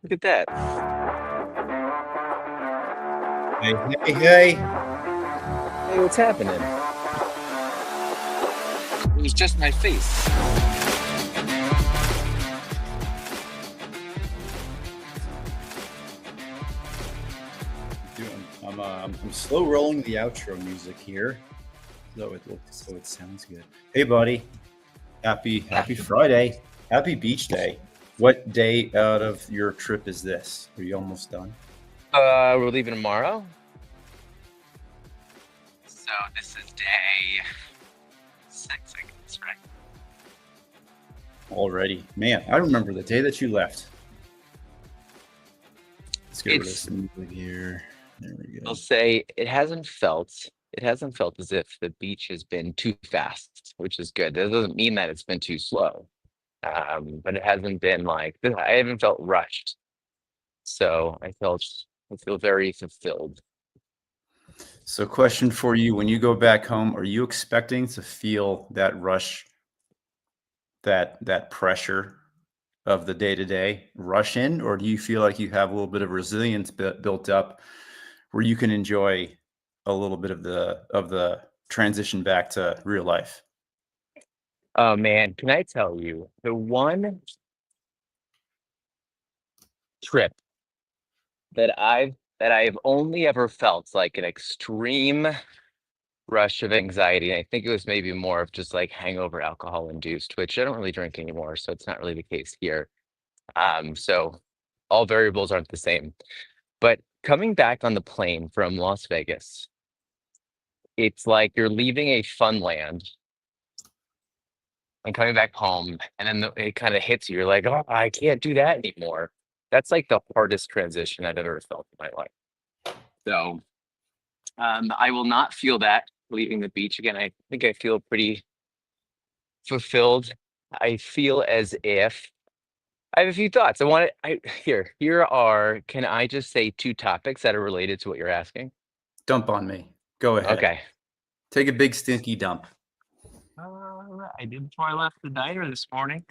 Look at that. Hey, hey, hey. Hey, what's happening? It was just my face. I'm slow rolling the outro music here, so it sounds good. Hey, buddy. Happy Friday. Happy beach day. What day out of your trip is this? Are you almost done? We're leaving tomorrow. So this is day 6, I guess, right? Already. Man, I remember the day that you left. Let's get rid of It's, some music here. There we I'll go. say it hasn't felt as if the beach has been too fast, which is good. That doesn't mean that it's been too slow. But it hasn't been like I haven't felt rushed. So I feel very fulfilled. So, question for you: when you go back home, are you expecting to feel that rush, that pressure of the day to day rush in, or do you feel like you have a little bit of resilience built up where you can enjoy a little bit of the transition back to real life? Oh man, can I tell you the one trip that I've only ever felt like an extreme rush of anxiety. And I think it was maybe more of just like hangover alcohol induced, which I don't really drink anymore, so it's not really the case here. So all variables aren't the same. But coming back on the plane from Las Vegas, it's like you're leaving a fun land and coming back home, and then it kind of hits you. You're like, oh, I can't do that anymore. That's like the hardest transition I've ever felt in my life. So I will not feel that leaving the beach again. I think I feel pretty fulfilled. I feel as if I have a few thoughts. Here are, can I just say two topics that are related to what you're asking? Dump on me. Go ahead. Okay. Take a big stinky dump. I did before I left the diner this morning.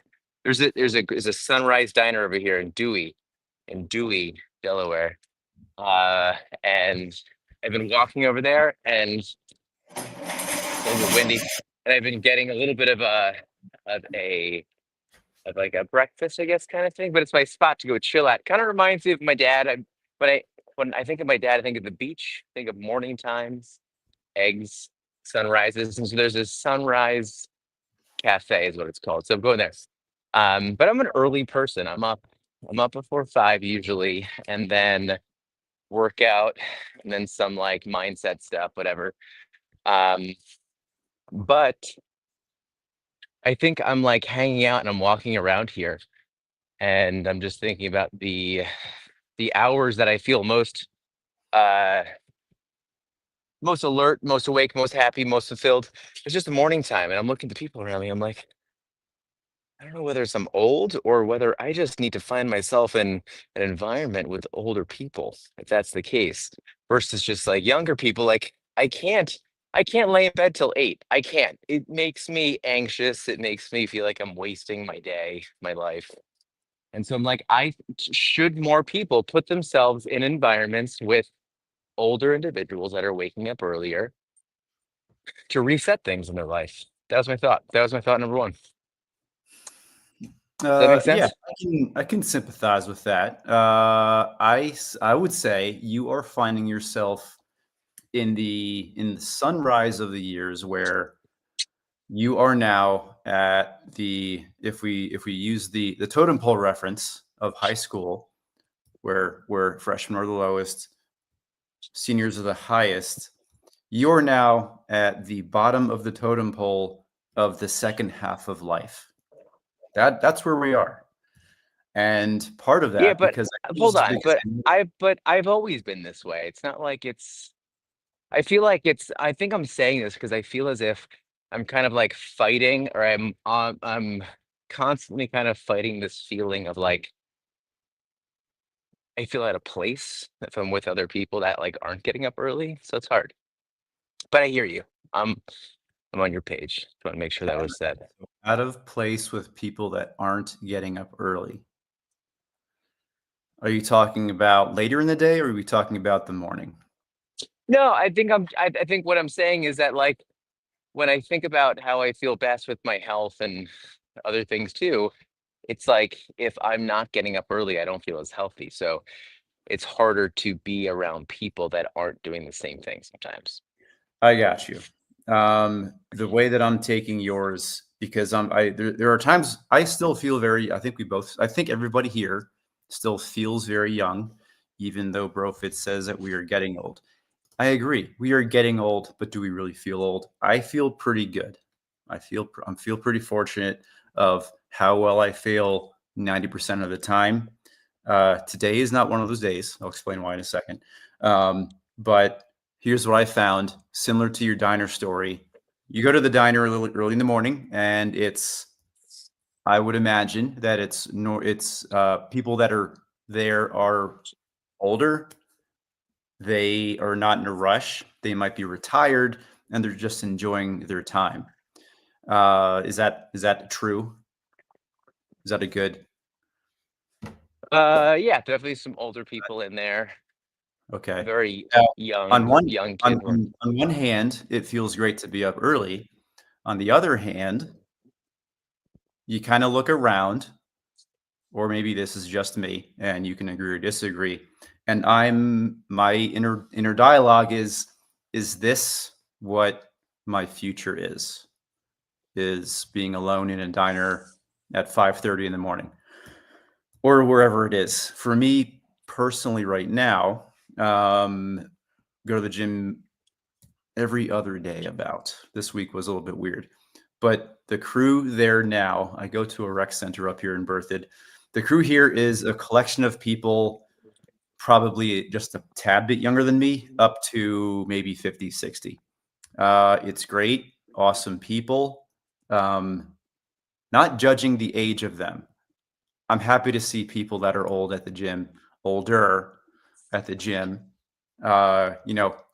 There's a Sunrise Diner over here in Dewey, Delaware. Uh, and I've been walking over there, and it's a little bit windy, and I've been getting a little bit of a of like a breakfast, I guess, kind of thing. But it's my spot to go chill at. Kind of reminds me of my dad. When I when I think of my dad, I think of the beach. Think of morning times, eggs, sunrises, and so there's this sunrise cafe, is what it's called. So I'm going there. But I'm an early person. I'm up before 5 usually, and then work out, and then some like mindset stuff, whatever. Um, but I think I'm like hanging out and I'm walking around here, and I'm just thinking about the hours that I feel uh most alert, most awake, most happy, most fulfilled. It's just the morning time, and I'm looking at the people around me. I'm like, I don't know whether it's I'm old or whether I just need to find myself in an environment with older people, if that's the case, versus just like younger people. Like I can't lay in bed till 8. I can't. It makes me anxious. It makes me feel like I'm wasting my day, my life. And so I'm like, should more people put themselves in environments with older individuals that are waking up earlier to reset things in their life? That was my thought. That was my thought number one. Does that make Yeah, sense? I can sympathize with that. I would say you are finding yourself in the sunrise of the years where you are now at the if we use the totem pole reference of high school, where freshmen are the lowest, seniors are the highest. You're now at the bottom of the totem pole of the second half of life. That's where we are. And part of Yeah, that, but because hold on. But I've always been this way. It's not like it's I feel like I think I'm saying this because I feel as if I'm kind of like fighting, or I'm constantly kind of fighting this feeling of like I feel out of place if I'm with other people that like aren't getting up early. So it's hard. But I hear you. I'm on your page. Just want to make sure that was said. out of place with people that aren't getting up early. Are you talking about later in the day, or are we talking about the morning? No, I think what I'm saying is that like when I think about how I feel best with my health and other things too, it's like if I'm not getting up early, I don't feel as healthy. So it's harder to be around people that aren't doing the same thing sometimes. I got you. The way that I'm taking yours, because there are times I still feel very, I think everybody here still feels very young, even though Brofit says that we are getting old. I agree. We are getting old, but do we really feel old? I feel pretty good. I feel pretty fortunate of how well I feel 90% of the time. Today is not one of those days. I'll explain why in a second. But here's what I found, similar to your diner story. You go to the diner early in the morning, and I would imagine that it's people that are there are older. They are not in a rush. They might be retired, and they're just enjoying their time. Is that true? Is that a good? Yeah, definitely some older people in there, Okay. very Now, young, on one young kids. on one hand, it feels great to be up early. On the other hand, you kind of look around, or maybe this is just me, and you can agree or disagree. And my inner dialogue is this what my future is? Is being alone in a diner at 5:30 in the morning or wherever it is. For me personally, right now, go to the gym every other day. About this week was a little bit weird, but the crew there now. I go to a rec center up here in Berthoud. The crew here is a collection of people, probably just a tad bit younger than me, up to maybe 50, 60. It's great, awesome people. Um, Not judging the age of them. I'm happy to see people that are older at the gym,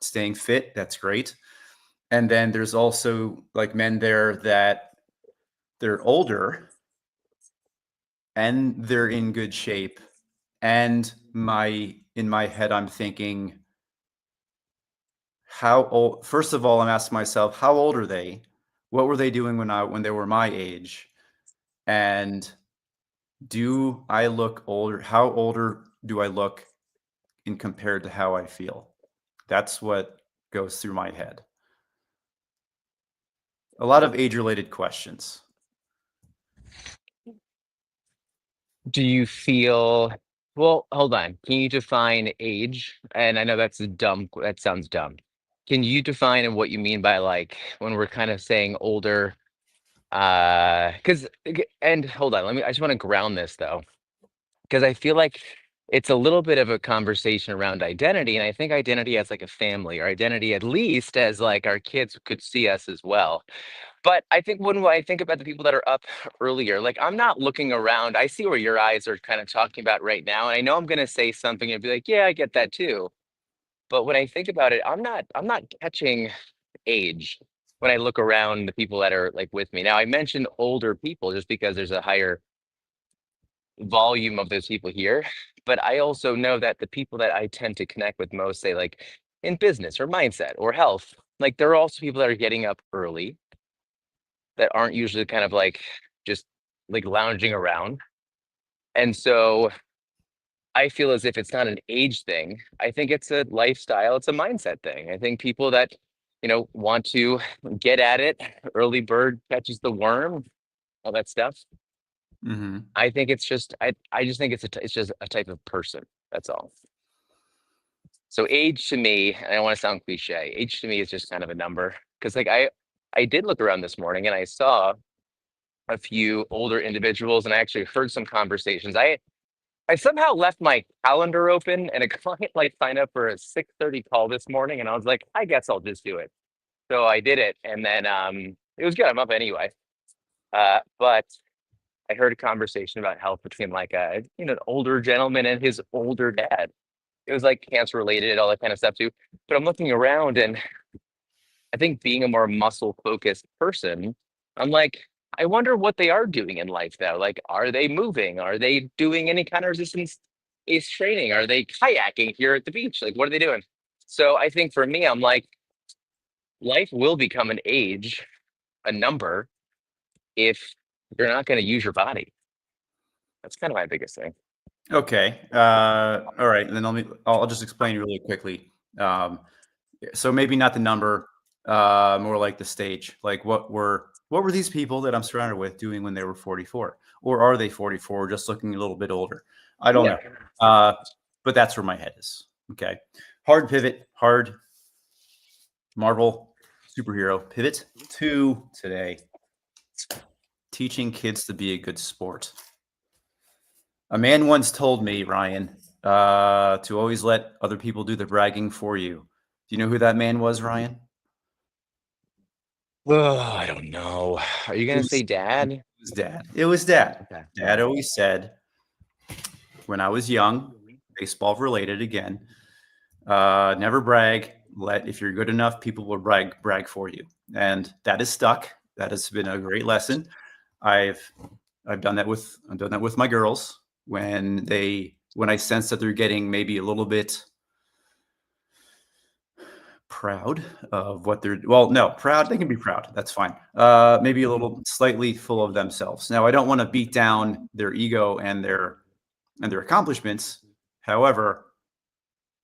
staying fit. That's great. And then there's also like men there that they're older and they're in good shape. And in my head, I'm thinking, how old? First of all, I'm asking myself, how old are they? What were they doing when they were my age? And do I look older? How older do I look in compared to how I feel? That's what goes through my head. A lot of age-related questions. Do you feel, well, hold on. Can you define age? And I know that's a dumb, that sounds dumb. Can you define what you mean by like when we're kind of saying older? Because, and hold on, I just want to ground this though, because I feel like it's a little bit of a conversation around identity. And I think identity as like a family or identity at least as like our kids could see us as well. But I think when I think about the people that are up earlier, like I'm not looking around. I see where your eyes are kind of talking about right now. And I know I'm gonna say something and be like, yeah, I get that too. But when I think about it, I'm not catching age when I look around the people that are like with me. Now I mentioned older people just because there's a higher volume of those people here. But I also know that the people that I tend to connect with most, say like in business or mindset or health, like there are also people that are getting up early that aren't usually kind of like just like lounging around. And so I feel as if it's not an age thing. I think it's a lifestyle, it's a mindset thing. I think people that, want to get at it, early bird catches the worm, all that stuff. Mhm. I think it's just I just think it's just a type of person. That's all. So age to me, and I don't want to sound cliche, age to me is just kind of a number. Because like I did look around this morning and I saw a few older individuals and I actually heard some conversations. I somehow left my calendar open and a client like signed up for a 6:30 call this morning and I was like, I guess I'll just do it. So I did it and then it was good. I'm up anyway. But I heard a conversation about health between like an older gentleman and his older dad. It was like cancer related and all that kind of stuff too. But I'm looking around and I think being a more muscle focused person, I'm like, I wonder what they are doing in life though. Like, are they moving? Are they doing any kind of resistance? is training? Are they kayaking here at the beach? Like, what are they doing? So I think for me, I'm like, life will become an age, a number, if you're not going to use your body. That's kind of my biggest thing. Okay. All right. And then I'll just explain really quickly. Um, so maybe not the number, more like the stage. Like what were these people that I'm surrounded with doing when they were 44? Or are they 44, just looking a little bit older? I don't Yeah. know. But that's where my head is. Okay. Hard pivot, hard Marvel superhero pivot to today. Teaching kids to be a good sport. A man once told me, Ryan, to always let other people do the bragging for you. Do you know who that man was, Ryan? Oh, I don't know. Are you It going to say was, it dad? was Dad. It was Dad. Okay. Dad always said, when I was young, baseball related again, never brag. If you're good enough, people will brag for you, and that is stuck. That has been a great lesson. I've I've done that with my girls when I sense that they're getting maybe a little bit proud of what they're well, no, proud, they can be proud. That's fine. Maybe a little slightly full of themselves. Now, I don't want to beat down their ego and their accomplishments. However,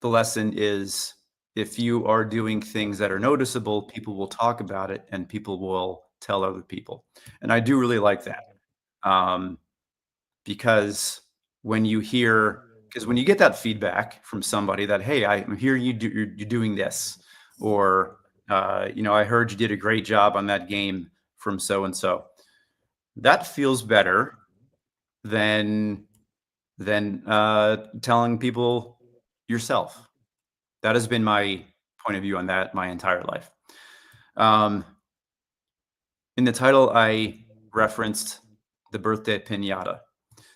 the lesson is if you are doing things that are noticeable, people will talk about it and people will tell other people. And I do really like that. Um, because when you hear because when you get that feedback from somebody that hey I'm hearing you're doing this or I heard you did a great job on that game from so and so, that feels better than telling people yourself. That has been my point of view on that my entire life. um, in the title I referenced the birthday pinata.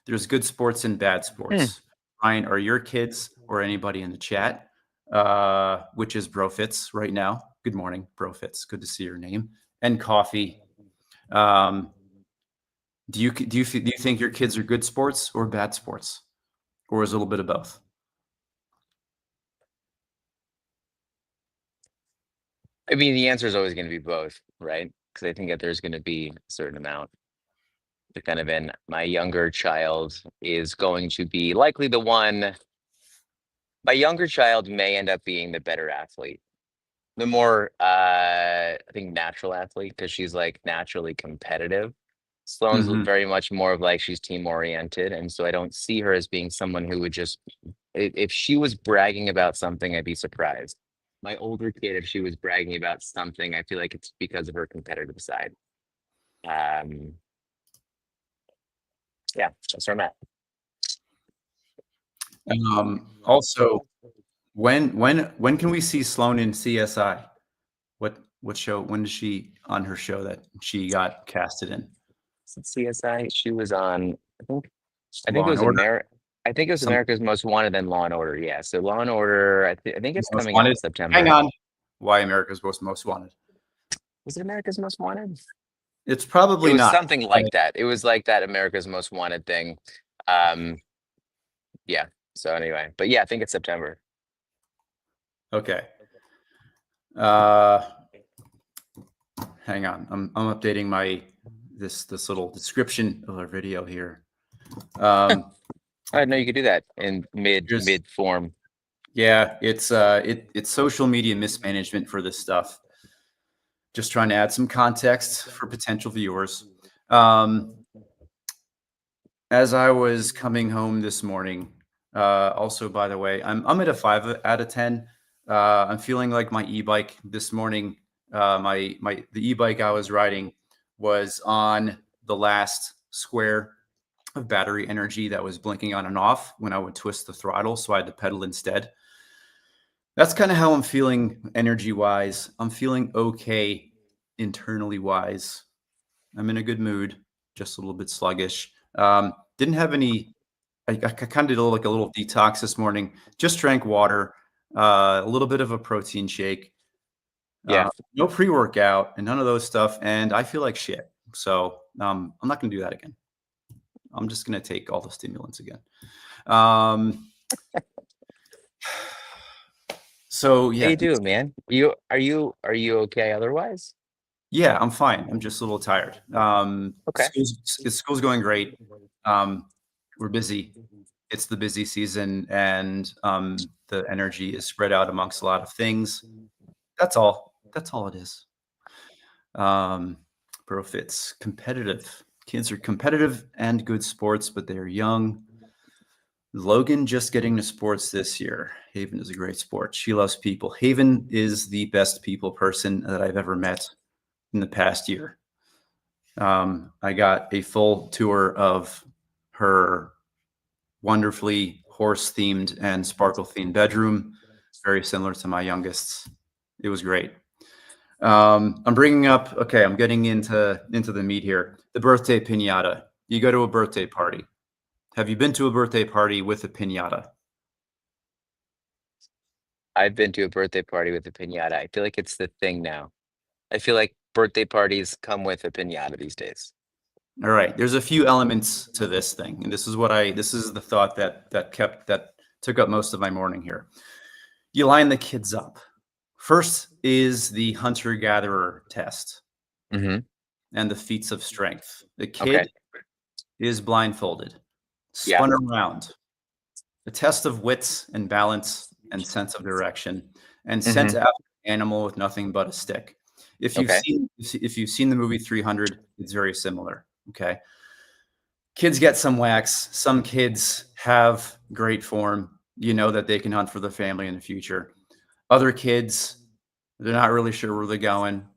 There's good sports and bad Hmm. sports. Ryan, are your kids or anybody in the chat, which is Brofits right now? Good morning, Brofits. Good to see your name and coffee. Um, do you think your kids are good sports or bad sports, or is it a little bit of both? I mean, the answer is always going to be both, right? Because I think that there's going to be a certain amount to kind of in my younger child is going to be likely the one. My younger child may end up being the better athlete, the more I think natural athlete because she's like naturally competitive. Sloane's Hmm. very much more of like she's team oriented, and so I don't see her as being someone who would just if she was bragging about something, I'd be surprised. My older kid, if she was bragging about something, I feel like it's because of her competitive side. Um, yeah, that's where I'm at. Also, when can we see Sloan in CSI? What show? When is she on her show that she got casted in? Since CSI, she was on. I think Law it and was Order. I think it was Some America's Most Wanted and Law and Order. Yeah, so Law and Order. I think it's Most coming out in Wanted. Hang September. on. Why America's Most Wanted? Was it America's Most Wanted? It's It probably was not. something like that. It was like that America's Most Wanted thing. Um, yeah. So anyway, but yeah, I think it's September. Okay. Uh, Hang on. I'm updating my this little description of our video here. I didn't know you could do that in Just mid form. yeah, it's social media mismanagement for this stuff. Just trying to add some context for potential viewers. Um, as I was coming home this morning, also by the way, I'm at a 5 out of 10. I'm feeling like my e-bike this morning. The e-bike I was riding was on the last square of battery energy that was blinking on and off when I would twist the throttle, so I had to pedal instead. That's kind of how I'm feeling energy wise. I'm feeling okay internally wise. I'm in a good mood, just a little bit sluggish. Didn't have any. I kind of did like a little detox this morning. Just drank water, a little bit of a protein shake, Yeah. no pre-workout, and none of those stuff. And I feel like shit. So I'm not going to do that again. I'm just going to take all the stimulants again. Um, So How yeah, you doing, man? Are you okay otherwise? yeah, I'm fine. I'm just a little tired. Okay. School's going great. Um, we're busy. It's the busy season, and the energy is spread out amongst a lot of things. That's all. That's all it is. Um, Bro Fit's competitive. Kids are competitive and good sports, but they're young. Logan just getting to sports this year. Haven is a great sport. She loves people. Haven is the best people person that I've ever met in the past year. I got a full tour of her wonderfully horse themed and sparkle themed bedroom, very similar to my youngest's. It was great. I'm bringing up. Okay, I'm getting into the meat here. The birthday pinata. You go to a birthday party. Have you been to a birthday party with a pinata? I've been to a birthday party with a piñata. I feel like it's the thing now. I feel like birthday parties come with a piñata these days. All right. There's a few elements to this thing, and this is the thought that took up most of my morning here. You line the kids up. First is the hunter gatherer test Hmm. and the feats of strength. The Okay. kid is blindfolded, Yeah. spun around, a test of wits and balance and sense of direction, and sent Hmm. after an animal with nothing but a stick. Okay. If you've seen the movie 300, it's very similar. Okay. Kids get some wax. Some kids have great form. You know that they can hunt for the family in the future. Other kids, they're not really sure where they're going.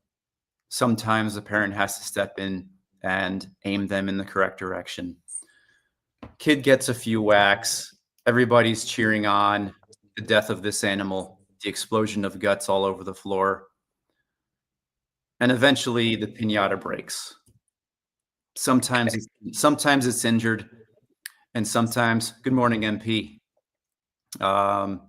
Sometimes the parent has to step in and aim them in the correct direction. Kid gets a few whacks. Everybody's cheering on the death of this animal, the explosion of guts all over the floor. And eventually the pinata breaks. Sometimes it's injured, and sometimes, good morning, MP. Um,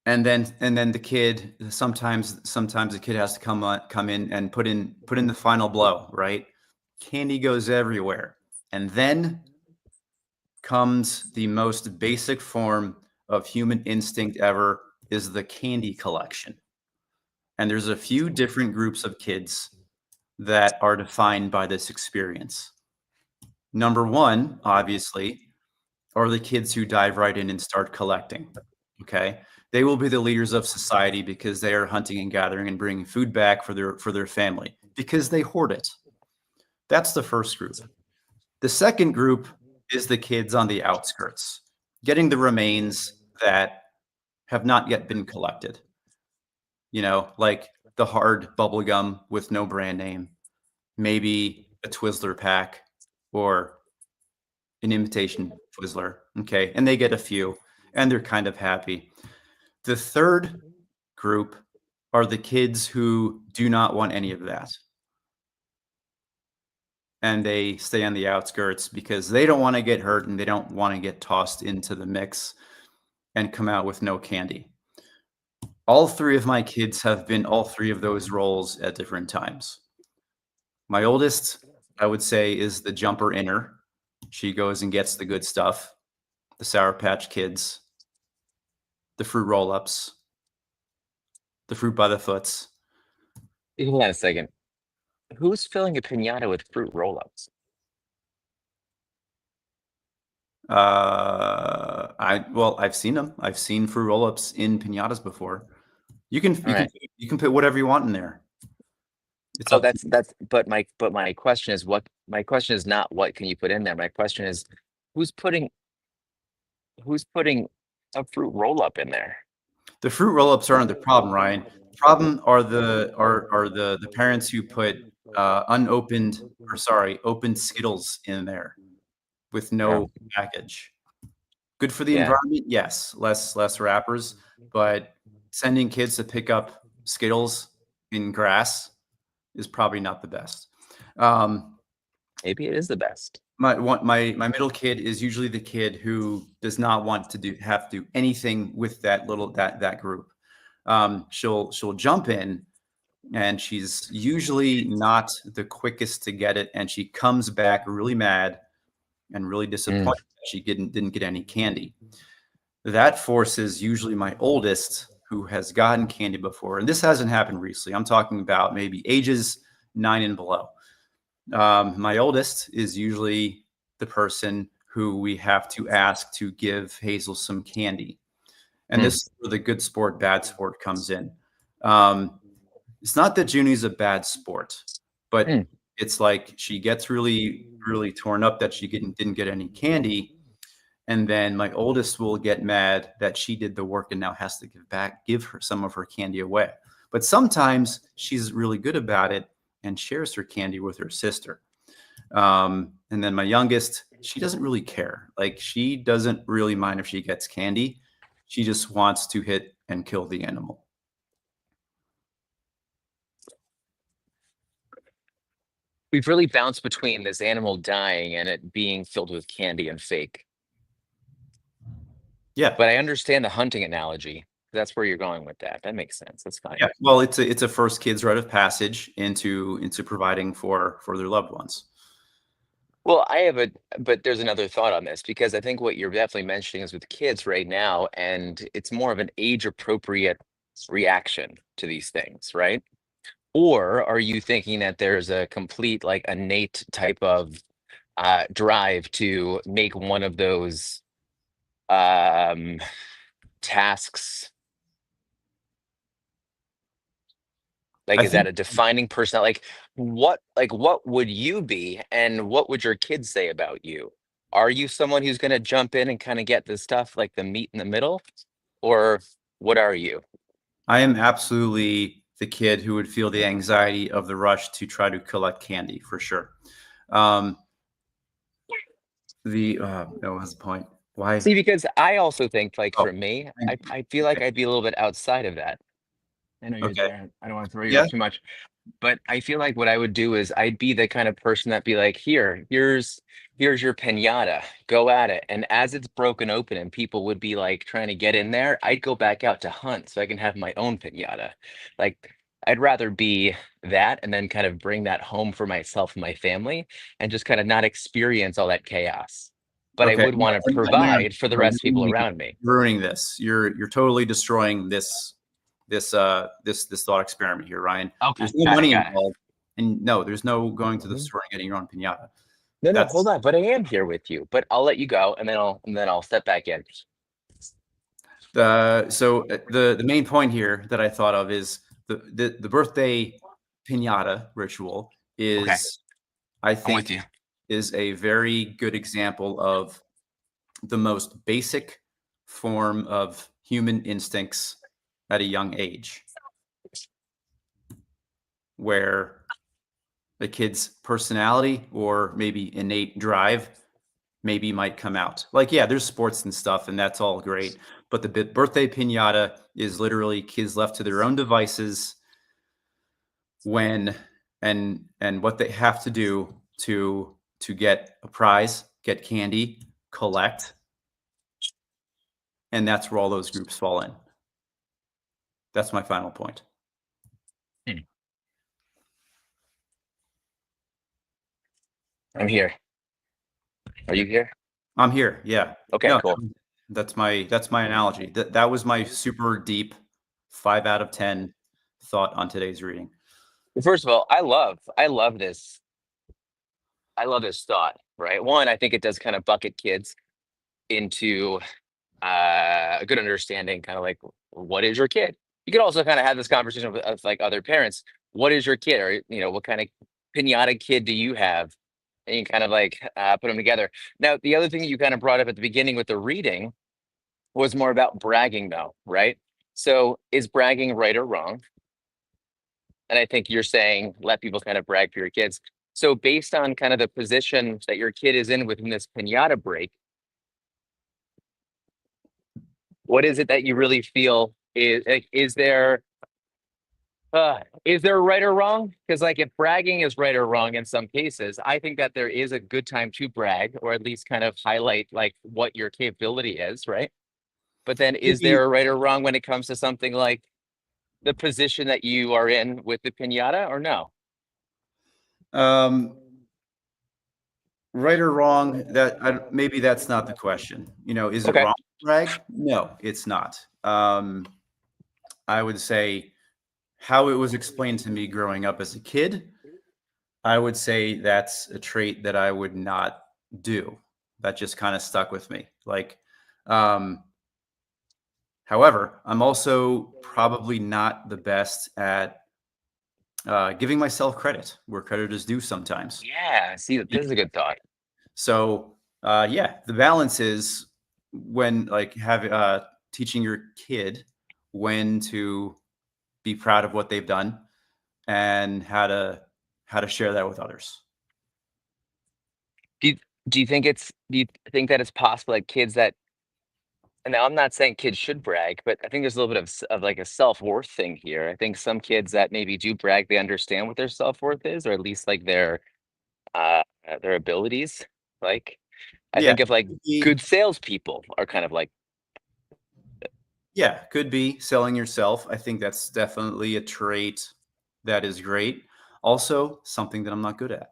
and then the kid sometimes the kid has to come in and put in the final blow, right? Candy goes everywhere. And then comes the most basic form of human instinct ever, is the candy collection. And there's a few different groups of kids that are defined by this experience. Number one, obviously, are the kids who dive right in and start collecting. Okay. They will be the leaders of society because they are hunting and gathering and bringing food back for their family because they hoard it. That's the first group. The second group is the kids on the outskirts, getting the remains that have not yet been collected. Like the hard bubble gum with no brand name, maybe a Twizzler pack or an imitation Twizzler. Okay. And they get a few and they're kind of happy. The third group are the kids who do not want any of that. And they stay on the outskirts because they don't want to get hurt and they don't want to get tossed into the mix and come out with no candy. All three of my kids have been all three of those roles at different times. My oldest, I would say, is the jumper inner. She goes and gets the good stuff, the Sour Patch Kids, the fruit roll ups, the fruit by the foots. Hold on a second. Who's filling a piñata with fruit roll-ups? I've seen them. I've seen fruit roll ups in pinatas before. You can All you can right. you can put whatever you want in there. It's Oh, up to that's but my question is my question is not what can you put in there? My question is who's putting who's putting a fruit roll-up in there? The fruit roll-ups aren't the problem, Ryan. The problem are the parents who put unopened or sorry, opened Skittles in there with Oh, no package. Good for the yeah. environment, yes, less wrappers, but sending kids to pick up Skittles in grass is probably not the best. Um, Maybe it is the best. my middle kid is usually the kid who does not want to have to do anything with that group. She'll jump in, and she's usually not the quickest to get it, and she comes back really mad and really Mm, disappointed that she didn't get any candy. That forces usually my oldest, who has gotten candy before, and this hasn't happened recently. I'm talking about maybe ages 9 and below. My oldest is usually the person who we have to ask to give Hazel some candy. And mm, this is where the good sport, bad sport comes in. Um, it's not that Junie's a bad sport, but mm. it's like she gets really, really torn up that she didn't get any candy. And then my oldest will get mad that she did the work and now has to give her some of her candy away. But sometimes she's really good about it and shares her candy with her sister. And then my youngest, she doesn't really care. Like she doesn't really mind if she gets candy. She just wants to hit and kill the animal. We've really bounced between this animal dying and it being filled with candy and fake. Yeah. But I understand the hunting analogy. That's where you're going with that. That makes sense. That's fine. Yeah. Well, it's a first kid's rite of passage into providing for their loved ones. Well, I have a, but there's another thought on this because I think what you're definitely mentioning is with kids right now, and it's more of an age appropriate reaction to these things, right? Or are you thinking that there's a complete, like, innate type of drive to make one of those um, tasks? Like, I is that think a defining person? Like, what would you be, and what would your kids say about you? Are you someone who's going to jump in and kind of get the stuff, like the meat in the middle, or what are you? I am absolutely the kid who would feel the anxiety of the rush to try to collect candy for sure. Um, the no, what's the point? Why? See, because I also think, like, Oh, for me, thank you. I feel like Okay. I'd be a little bit outside of that. I know you're Okay. there. I don't want to throw you Yeah. off too much. But I feel like what I would do is I'd be the kind of person that be like, here's your pinata. Go at it. And as it's broken open and people would be like trying to get in there, I'd go back out to hunt so I can have my own pinata. Like I'd rather be that and then kind of bring that home for myself and my family and just kind of not experience all that chaos. But I Okay. would No, want to no, no, provide for the no, rest of people around me. you're ruining this. You're totally destroying this thought experiment here, Ryan. Okay, There's no got it, money got it. involved, and no, there's no going to the Mhm. store and getting your own pinata. No, no, hold That's on. But I am here with you. But I'll let you go and then I'll step back in. the main point here that I thought of is the birthday pinata ritual Okay, is I I'm with think you. is a very good example of the most basic form of human instincts at a young age, where the kid's personality or maybe innate drive maybe might come out. Like, yeah, there's sports and stuff, and that's all great. But the birthday pinata is literally kids left to their own devices when and what they have to do to get a prize, get candy, collect, and that's where all those groups fall in. That's my final point. Hmm. I'm here. Are you here? I'm here. Yeah. Okay, No, cool. that's my analogy. That was my super deep 5 out of 10 thought on today's reading. Well, first of all, I love this thought, right? One, I think it does kind of bucket kids into a good understanding, kind of like what is your kid? You could also kind of have this conversation with like other parents. What is your kid? Or what kind of pinata kid do you have? And you kind of like put them together. Now, the other thing that you kind of brought up at the beginning with the reading was more about bragging, though, right? So, is bragging right or wrong? And I think you're saying let people kind of brag for your kids. So, based on kind of the position that your kid is in within this pinata break, what is it that you really feel is like, is there right or wrong? Because like if bragging is right or wrong in some cases, I think that there is a good time to brag or at least kind of highlight like what your capability is, right? But then is Maybe, there a right or wrong when it comes to something like the position that you are in with the pinata or no? um, right or wrong, maybe that's not the question. Is it Okay. wrong to brag? No, it's not. I would say how it was explained to me growing up as a kid, I would say that's a trait that I would not do. That just kind of stuck with me. Um, however, I'm also probably not the best at giving myself credit where credit is due sometimes. Yeah. See, this is a good thought. So, yeah, the balance is when teaching your kid when to be proud of what they've done and how to share that with others. Do you, do you think that it's possible that kids that, and now I'm not saying kids should brag, but I think there's a little bit of, of like a self-worth thing here. I think some kids that maybe do brag, they understand what their self-worth is, or at least like uh their abilities. Like I Yeah, think of like could be, good salespeople are kind of like, yeah, could be selling yourself. I think that's definitely a trait that is great. Also, something that I'm not good at.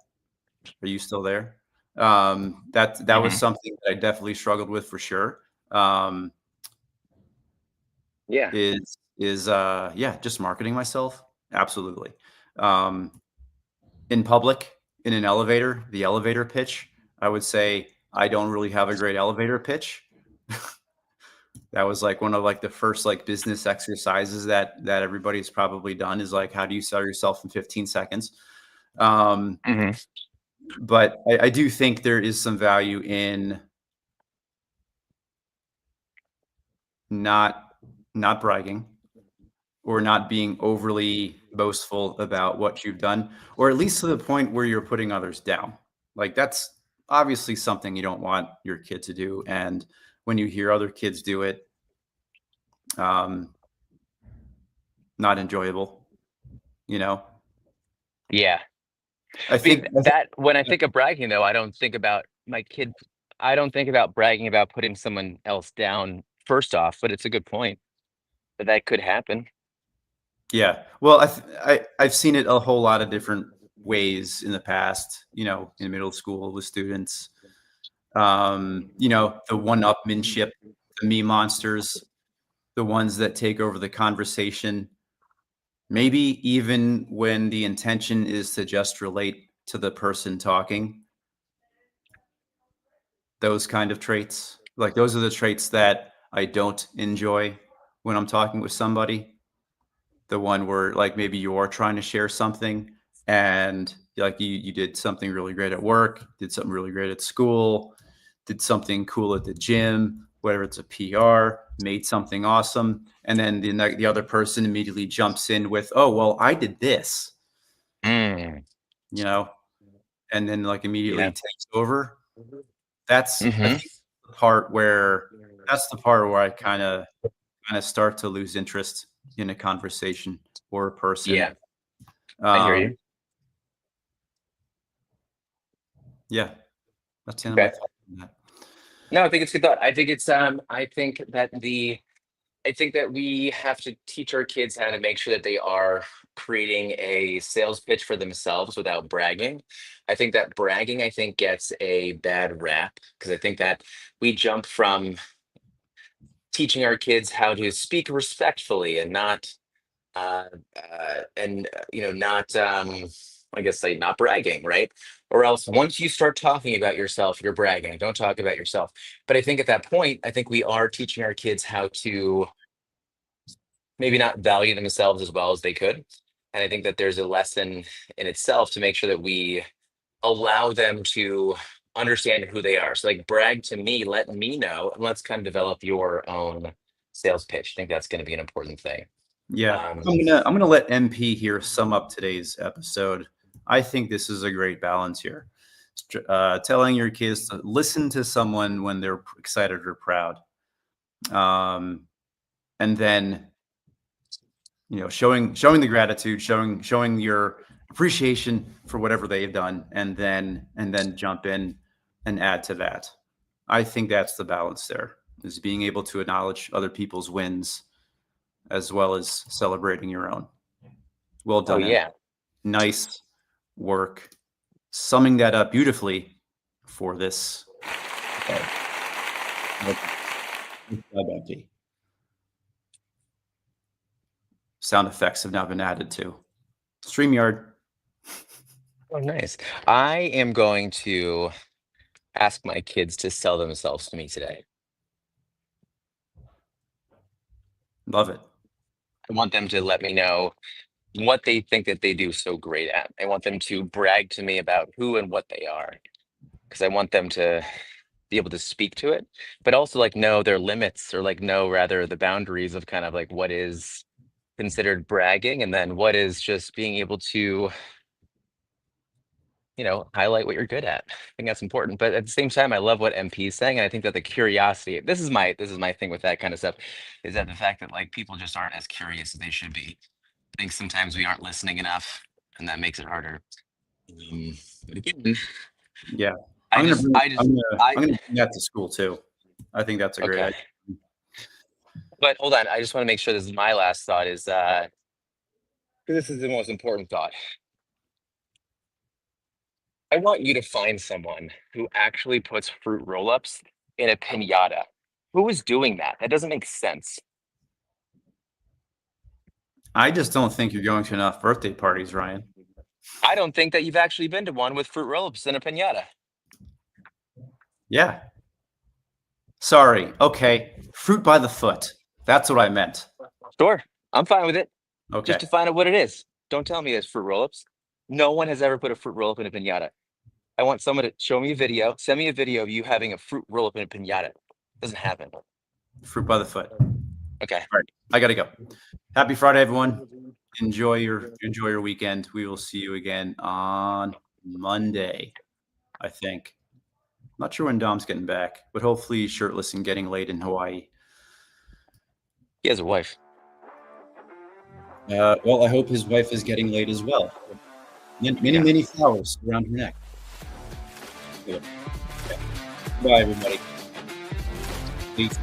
Are you still there? That was Mhm. something that I definitely struggled with for sure. Um, Yeah. yeah, just marketing myself. Absolutely. Um, in public, in an elevator, the elevator pitch, I would say I don't really have a great elevator pitch. That was like one of like the first like business exercises that everybody's probably done is like how do you sell yourself in 15 seconds? Um, Hmm. but I do think there is some value in not not bragging or not being overly boastful about what you've done, or at least to the point where you're putting others down. Like that's obviously something you don't want your kid to do. And when you hear other kids do it, um, not enjoyable, you know. Yeah. I I mean, think, that when I think of bragging, though, I don't think about my kid. I don't think about bragging about putting someone else down first off, but it's a good point that that could happen. yeah. Well, I've seen it a whole lot of different ways in the past. In middle school with students. The one-upmanship, the me monsters, the ones that take over the conversation, maybe even when the intention is to just relate to the person talking, those kind of traits. Like those are the traits that I don't enjoy when I'm talking with somebody. The one where like maybe you are trying to share something and like you did something really great at work, did something really great at school, did something cool at the gym, whether it's a PR, made something awesome, and then the other person immediately jumps in with, "Oh, well, I did this," Mm, you know, and then like immediately yeah. takes over. That's I Hmm. think the part where that's the part where I kind of start to lose interest in a conversation or a person. Yeah, I hear Um, you. yeah, that's the end of my Okay. thought on that. No, I think it's a good thought. I think that we have to teach our kids how to make sure that they are creating a sales pitch for themselves without bragging. I think that bragging, I think, gets a bad rap because I think that we jump from teaching our kids how to speak respectfully and not uh, not I guess like not bragging, right? Or else once you start talking about yourself, you're bragging. Don't talk about yourself. But I think at that point, I think we are teaching our kids how to maybe not value themselves as well as they could. And I think that there's a lesson in itself to make sure that we allow them to understand who they are. So like brag to me, let me know, and let's kind of develop your own sales pitch. I think that's going to be an important thing. Yeah, Um, I'm gonna let MP here sum up today's episode. I think this is a great balance here. Telling your kids to listen to someone when they're excited or proud, um, and then showing the gratitude, showing your appreciation for whatever they've done, and then jump in and add to that. I think that's the balance there, is being able to acknowledge other people's wins as well as celebrating your own. Well oh done, MP. yeah. Nice work summing that up beautifully for this. Okay. Empty. Sound effects have now been added to StreamYard. Oh, nice. I am going to ask my kids to sell themselves to me today. Love it. I want them to let me know what they think that they do so great at. I want them to brag to me about who and what they are, because I want them to be able to speak to it, but also like know their limits, or like know rather the boundaries of kind of like what is considered bragging, and then what is just being able to, highlight what you're good at. I think that's important. But at the same time, I love what MP is saying. And I think that the curiosity, this is my thing with that kind of stuff, is that the fact that like people just aren't as curious as they should be. I think sometimes we aren't listening enough, and that makes it harder. Um, but again, Yeah. I I'm gonna just, bring I just, I, I'm gonna bring that to school too. I think that's a great okay. idea. But hold on, I just want to make sure this is my last thought is, 'cause this is the most important thought. I want you to find someone who actually puts fruit roll-ups in a pinata. Who is doing that? That doesn't make sense. I just don't think you're going to enough birthday parties, Ryan. I don't think that you've actually been to one with fruit roll-ups in a pinata. Yeah. Sorry. Okay. Fruit by the foot. That's what I meant. Sure, I'm fine with it. Okay. Just to find out what it is. Don't tell me it's fruit roll-ups. No one has ever put a fruit roll-up in a pinata. I want someone to show me a video, send me a video of you having a fruit roll-up in a pinata. Doesn't happen. Fruit by the foot. Okay. All right. I gotta go. Happy Friday, everyone. Enjoy your weekend. We will see you again on Monday, I think. Not sure when Dom's getting back, but hopefully he's shirtless and getting laid in Hawaii. He has a wife. Well, I hope his wife is getting laid as well. Many flowers around her neck. Okay. Bye, everybody. Peace.